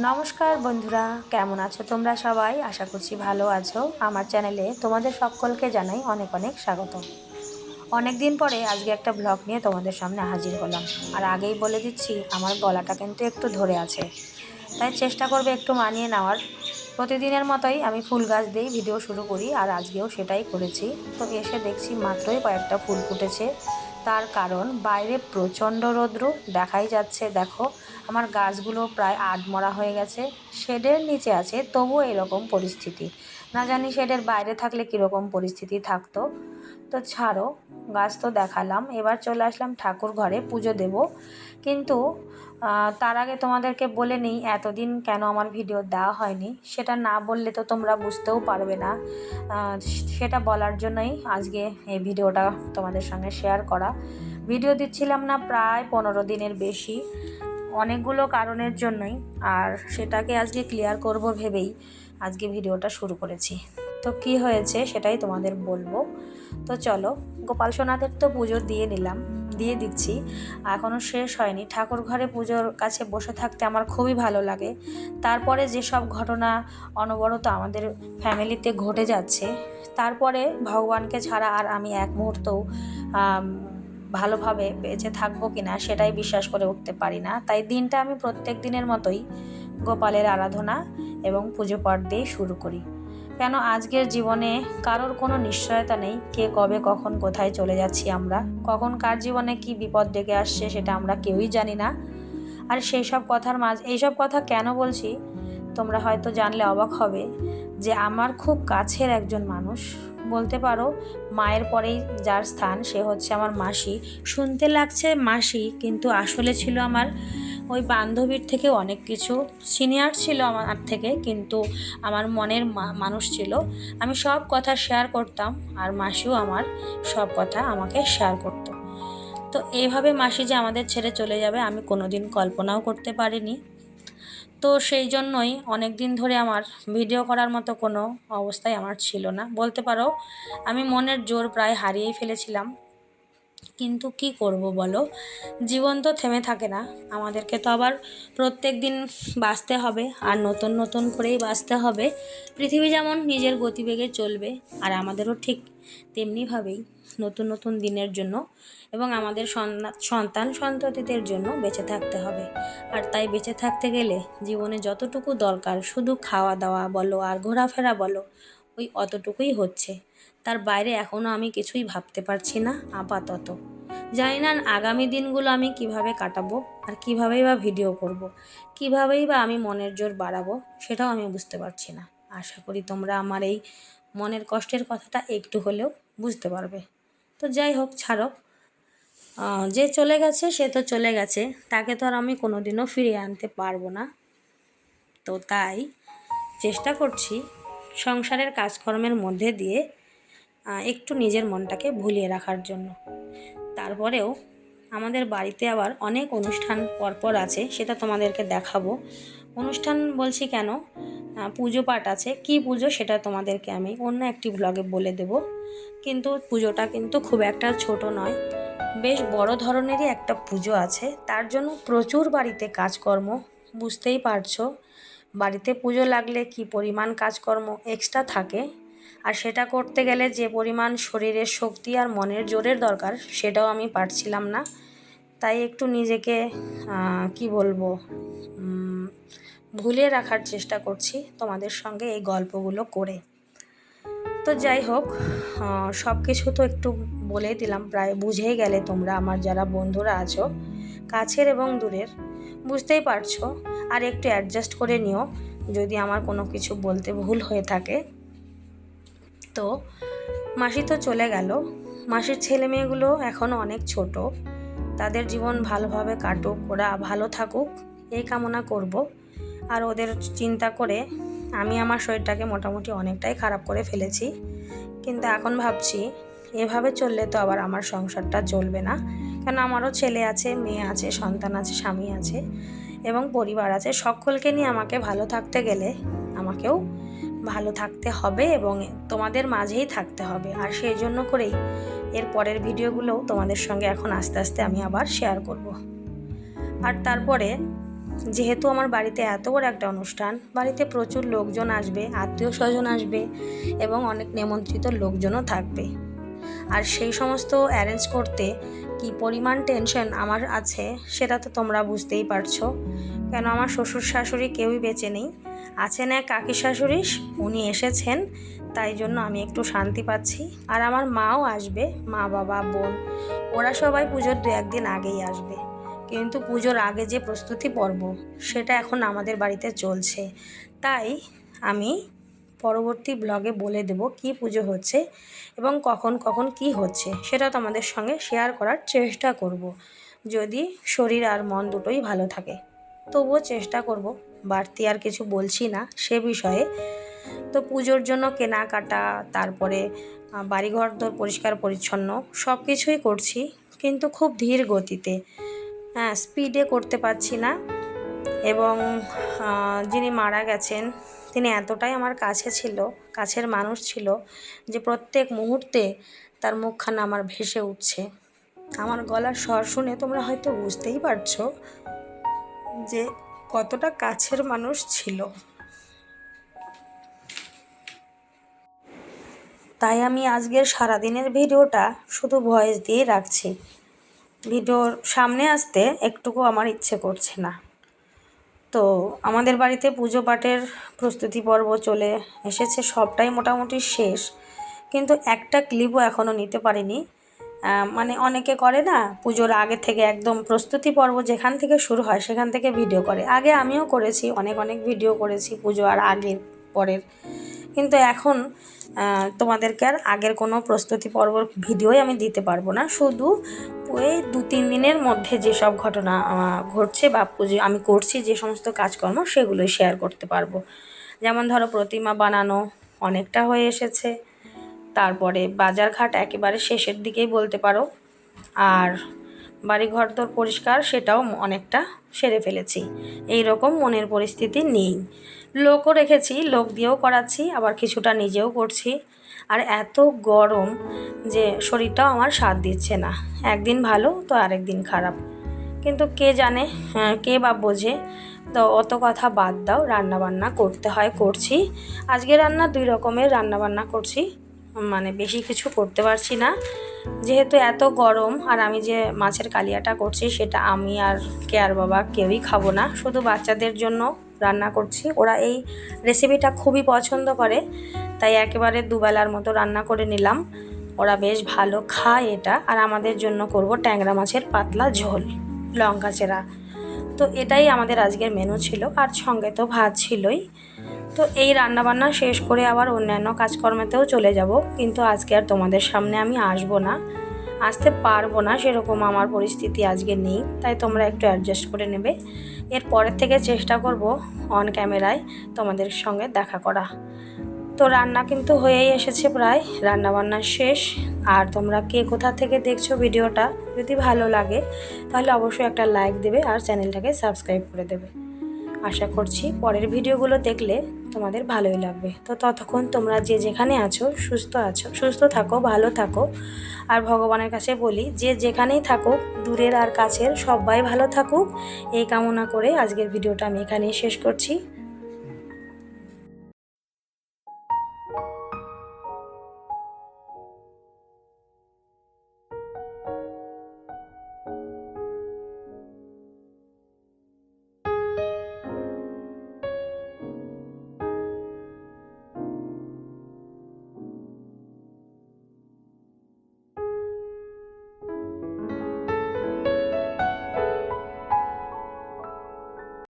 নমস্কার বন্ধুরা, কেমন আছো তোমরা সবাই? আশা করছি ভালো আছো। আমার চ্যানেলে তোমাদের সকলকে জানাই অনেক অনেক স্বাগত। অনেক দিন পরে আজকে একটা ব্লগ নিয়ে তোমাদের সামনে হাজির হলাম। আর আগেই বলে দিচ্ছি, আমার গলাটা কিন্তু একটু ধরে আছে, তাই চেষ্টা করবে একটু মানিয়ে নেওয়ার। প্রতিদিনের মতোই আমি ফুল গাছ দিয়েই ভিডিও শুরু করি, আর আজকেও সেটাই করেছি। তো এসে দেখছি মাত্রই কয়েকটা ফুল ফুটেছে। তার কারণ বাইরে প্রচণ্ড রৌদ্র, দেখাই যাচ্ছে। দেখো আমার গাছগুলো প্রায় আধমরা হয়ে গেছে। শেডের নিচে আছে তবুও এরকম পরিস্থিতি। না জানি শেডের বাইরে থাকলে কীরকম পরিস্থিতি থাকতো। তো ছাড়ো, গাছ তো দেখালাম, এবার চলে আসলাম ঠাকুর ঘরে পুজো দেব। কিন্তু তার আগে তোমাদেরকে বলে নিই, এতদিন কেন আমার ভিডিও দেওয়া হয়নি সেটা না বললে তো তোমরা বুঝতেও পারবে না। সেটা বলার জন্যই আজকে এই ভিডিওটা তোমাদের সঙ্গে শেয়ার করা। ভিডিও দিচ্ছিলাম না প্রায় 15 দিনের বেশি, অনেকগুলো কারণের জন্যই। আর সেটাকে আজকে ক্লিয়ার করব ভেবেই আজকে ভিডিওটা শুরু করেছি। তো কি হয়েছে সেটাই তোমাদের বলবো। তো চলো, গোপাল সোনাদের তো পুজো দিয়ে দিচ্ছি, এখনও শেষ হয়নি। ঠাকুর ঘরে পুজোর কাছে বসে থাকতে আমার খুবই ভালো লাগে। তারপরে যেসব ঘটনা অনবরত আমাদের ফ্যামিলিতে ঘটে যাচ্ছে, তারপরে ভগবানকে ছাড়া আর আমি এক মুহূর্তও ভালোভাবে বেঁচে থাকবো কিনা সেটাই বিশ্বাস করে উঠতে পারি না। তাই দিনটা আমি প্রত্যেক দিনের মতোই গোপালের আরাধনা এবং পুজো পাঠ দিয়ে শুরু করি। কেন, আজকের জীবনে কারোর কোনো নিশ্চয়তা নেই, কে কবে কখন কোথায় চলে যাচ্ছি আমরা, কখন কার জীবনে কি বিপদ ডেকে আসছে সেটা আমরা কেউই জানি না। আর সেই সব কথার এইসব কথা কেন বলছি তোমরা হয়তো জানলে অবাক হবে, যে আমার খুব কাছের একজন মানুষ, বলতে পারো মায়ের পরেই যার স্থান, সে হচ্ছে আমার মাসি। শুনতে লাগছে মাসি, কিন্তু আসলে ছিল আমার ওই বান্ধবীর থেকে অনেক কিছু সিনিয়র ছিল আমার থেকে, কিন্তু আমার মনের মানুষ ছিল। আমি সব কথা শেয়ার করতাম, আর মাসিও আমার সব কথা আমাকে শেয়ার করতো। তো এইভাবে মাসি যে আমাদের ছেড়ে চলে যাবে আমি কোনোদিন কল্পনাও করতে পারিনি। তো সেই জন্যই অনেক দিন ধরে আমার ভিডিও করার মতো কোনো অবস্থাই আমার ছিল না, বলতে পারো আমি মনের জোর প্রায় হারিয়েই ফেলেছিলাম। কিন্তু কি করব বলো, জীবন তো থেমে থাকে না, আমাদেরকে তো আবার প্রত্যেক দিন বাঁচতে হবে, আর নতুন নতুন করেই বাঁচতে হবে। পৃথিবী যেমন নিজের গতিবেগে চলবে, আর আমাদেরও ঠিক তেমনিভাবেই নতুন নতুন দিনের জন্য এবং আমাদের সন্তান সন্ততিদের জন্য বেঁচে থাকতে হবে। আর তাই বেঁচে থাকতে গেলে জীবনে যতটুকু দরকার, শুধু খাওয়া দাওয়া বলো আর ঘোরাফেরা বলো, ওই অতটুকুই হচ্ছে। তার বাইরে এখনও আমি কিছুই ভাবতে পারছি না আপাতত। জানি না আগামী দিনগুলো আমি কিভাবে কাটাবো, আর কীভাবেই বা ভিডিও করব, কীভাবেই বা আমি মনের জোর বাড়াবো, সেটাও আমি বুঝতে পারছি না। আশা করি তোমরা আমার এই মনের কষ্টের কথাটা একটু হলেও বুঝতে পারবে। তো যাই হোক, ছাড়ো, যে চলে গেছে সে তো চলে গেছে, তাকে তো আর আমি কোনোদিনও ফিরিয়ে আনতে পারবো না। তো তাই চেষ্টা করছি সংসারের কাজকর্মের মধ্যে দিয়ে একটু নিজের মনটাকে ভুলিয়ে রাখার জন্য। তারপরেও আমাদের বাড়িতে আবার অনেক অনুষ্ঠান পরপর আছে, সেটা তোমাদেরকে দেখাবো। অনুষ্ঠান বলছি কেন, পুজো পাঠ আছে। কি পুজো সেটা তোমাদেরকে আমি অন্য একটি ব্লগে বলে দেব। কিন্তু পুজোটা কিন্তু খুব একটা ছোট নয়, বেশ বড় ধরনেরই একটা পুজো আছে। তার জন্য প্রচুর বাড়িতে কাজকর্ম, বুঝতেই পারছো বাড়িতে পুজো লাগলে কি পরিমাণ কাজকর্ম এক্সট্রা থাকে। আর সেটা করতে গেলে যে পরিমাণ শরীরের শক্তি আর মনের জোরের দরকার, সেটাও আমি পারছিলাম না। তাই একটু নিজেকে কি বলবো, ভুলিয়ে রাখার চেষ্টা করছি তোমাদের সঙ্গে এই গল্পগুলো করে। তো যাই হোক, সব কিছু তো একটু বলেই দিলাম, প্রায় বুঝেই গেলে তোমরা আমার যারা বন্ধুরা আছো, কাছের এবং দূরের, বুঝতেই পারছো। আর একটু অ্যাডজাস্ট করে নিও যদি আমার কোনো কিছু বলতে ভুল হয়ে থাকে। তো মাসি তো চলে গেল, মাসির ছেলে মেয়েগুলো এখনও অনেক ছোট, তাদের জীবন ভালোভাবে কাটুক, ওরা ভালো থাকুক এই কামনা করব। আর ওদের চিন্তা করে আমি আমার শরীরটাকে মোটামুটি অনেকটাই খারাপ করে ফেলেছি। কিন্তু এখন ভাবছি এভাবে চললে তো আবার আমার সংসারটা চলবে না, কেন আমারও ছেলে আছে, মেয়ে আছে, সন্তান আছে, স্বামী আছে এবং পরিবার আছে। সকলকে নিয়ে আমাকে ভালো থাকতে গেলে আমাকেও ভালো থাকতে হবে এবং তোমাদের মাঝেই থাকতে হবে। আর সেই জন্য করেই এর পরের ভিডিওগুলোও তোমাদের সঙ্গে এখন আস্তে আস্তে আমি আবার শেয়ার করব। আর তারপরে যেহেতু আমার বাড়িতে এত বড় একটা অনুষ্ঠান, বাড়িতে প্রচুর লোকজন আসবে, আত্মীয় স্বজন আসবে এবং অনেক নিমন্ত্রিত লোকজনও থাকবে। আর সেই সমস্ত অ্যারেঞ্জ করতে কি পরিমাণ টেনশন আমার আছে সেটা তো তোমরা বুঝতেই পারছো। কেন আমার শ্বশুর শাশুড়ি কেউই বেঁচে নেই, আছেন এক কাকি শাশুড়ি, উনি এসেছেন, তাই জন্য আমি একটু শান্তি পাচ্ছি। আর আমার মাও আসবে, মা বাবা বোন ওরা সবাই পুজোর 2-1 দিন আগেই আসবে। কিন্তু পুজোর আগে যে প্রস্তুতি পর্ব সেটা এখন আমাদের বাড়িতে চলছে, তাই আমি পরবর্তী ব্লগে বলে দেব কি পুজো হচ্ছে এবং কখন কখন কি হচ্ছে, সেটা তোমাদের সঙ্গে শেয়ার করার চেষ্টা করব। যদি শরীর আর মন দুটোই ভালো থাকে তবুও চেষ্টা করব, বাড়তি আর কিছু বলছি না সে বিষয়ে। তো পুজোর জন্য কেনাকাটা, তারপরে বাড়িঘর দর পরিষ্কার পরিচ্ছন্ন সব কিছুই করছি, কিন্তু খুব ধীর গতিতে, স্পিডে করতে পারছি না। এবং যিনি মারা গেছেন তিনি এতটাই আমার কাছে ছিল, কাছের মানুষ ছিল, যে প্রত্যেক মুহূর্তে তার মুখখানা আমার ভেসে উঠছে। আমার গলার স্বর শুনে তোমরা হয়তো বুঝতেই পারছো যে কতটা কাছের মানুষ ছিল। তাই আমি আজকের সারাদিনের ভিডিওটা শুধু ভয়েস দিয়ে রাখছি, ভিডিওর সামনে আসতে একটুকু আমার ইচ্ছে করছে না। তো আমাদের বাড়িতে পুজো পাঠের প্রস্তুতি পর্ব চলে এসেছে, সবটাই মোটামুটি শেষ, কিন্তু একটা ক্লিপও এখনও নিতে পারিনি। মানে অনেকে করে না, পুজোর আগে থেকে একদম প্রস্তুতি পর্ব যেখান থেকে শুরু হয় সেখান থেকে ভিডিও করে। আগে আমিও করেছি, অনেক ভিডিও করেছি পুজো আর আগের পরের, কিন্তু এখন তোমাদেরকে আর আগের কোনো প্রস্তুতি পর্বর ভিডিওই আমি দিতে পারবো না। শুধু ওই 2-3 দিনের মধ্যে যেসব ঘটনা ঘটছে বা পুজো আমি করছি যে সমস্ত কাজকর্ম সেগুলোই শেয়ার করতে পারবো। যেমন ধরো প্রতিমা বানানো অনেকটা হয়ে এসেছে, তারপরে বাজারঘাট একেবারে শেষের দিকেই বলতে পারো, আর বাড়িঘর তো পরিষ্কার সেটাও অনেকটা সেরে ফেলেছি। এই রকম মনের পরিস্থিতি নেই, লোকও রেখেছি, লোক দিয়েও করাচ্ছি, আবার কিছুটা নিজেও করছি। আর এত গরম যে শরীরটাও আমার সাথ দিচ্ছে না, একদিন ভালো তো আরেক দিন খারাপ, কিন্তু কে জানে, কে বা বোঝে। তো অত কথা বাদ দাও, রান্নাবান্না করতে হয় করছি। আজকে রান্না 2 রকমের রান্নাবান্না করছি, মানে বেশি কিছু করতে পারছি না যেহেতু এত গরম। আর আমি যে মাছের কালিয়াটা করছি সেটা আমি আর কেয়ার বাবা কেউই খাবো না, শুধু বাচ্চাদের জন্য রান্না করছি। ওরা এই রেসিপিটা খুবই পছন্দ করে, তাই একেবারে 2 বেলার মতো রান্না করে নিলাম। ওরা বেশ ভালো খায় এটা। আর আমাদের জন্য করব ট্যাংরা মাছের পাতলা ঝোল, লঙ্কা চেরা। তো এটাই আমাদের আজকের মেনু ছিল, আর সঙ্গে তো ভাত ছিলই। তো এই রান্নাবান্না শেষ করে আবার অন্যান্য কাজকর্মেতেও চলে যাব, কিন্তু আজকে আর তোমাদের সামনে আমি আসতে পারবো না, সেরকম আমার পরিস্থিতি আজকে নেই, তাই তোমরা একটু অ্যাডজাস্ট করে নেবে। এর পরের থেকে চেষ্টা করব অন ক্যামেরায় তোমাদের সঙ্গে দেখা করা। তো রান্না কিন্তু হয়েই এসেছে, প্রায় রান্নাবান্না শেষ। আর তোমরা কে কোথা থেকে দেখছো ভিডিওটা, যদি ভালো লাগে তাহলে অবশ্যই একটা লাইক দেবে আর চ্যানেলটাকে সাবস্ক্রাইব করে দেবে। আশা করছি পরের ভিডিওগুলো দেখলে তোমাদের ভালোই লাগবে। তো ততক্ষণ তোমরা যে যেখানে আছো সুস্থ থাকো, ভালো থাকো। আর ভগবানের কাছে বলি যে যেখানেই থাকুক, দূরের আর কাছের সবাই ভালো থাকুক, এই কামনা করে আজকের ভিডিওটা আমি এখানেই শেষ করছি।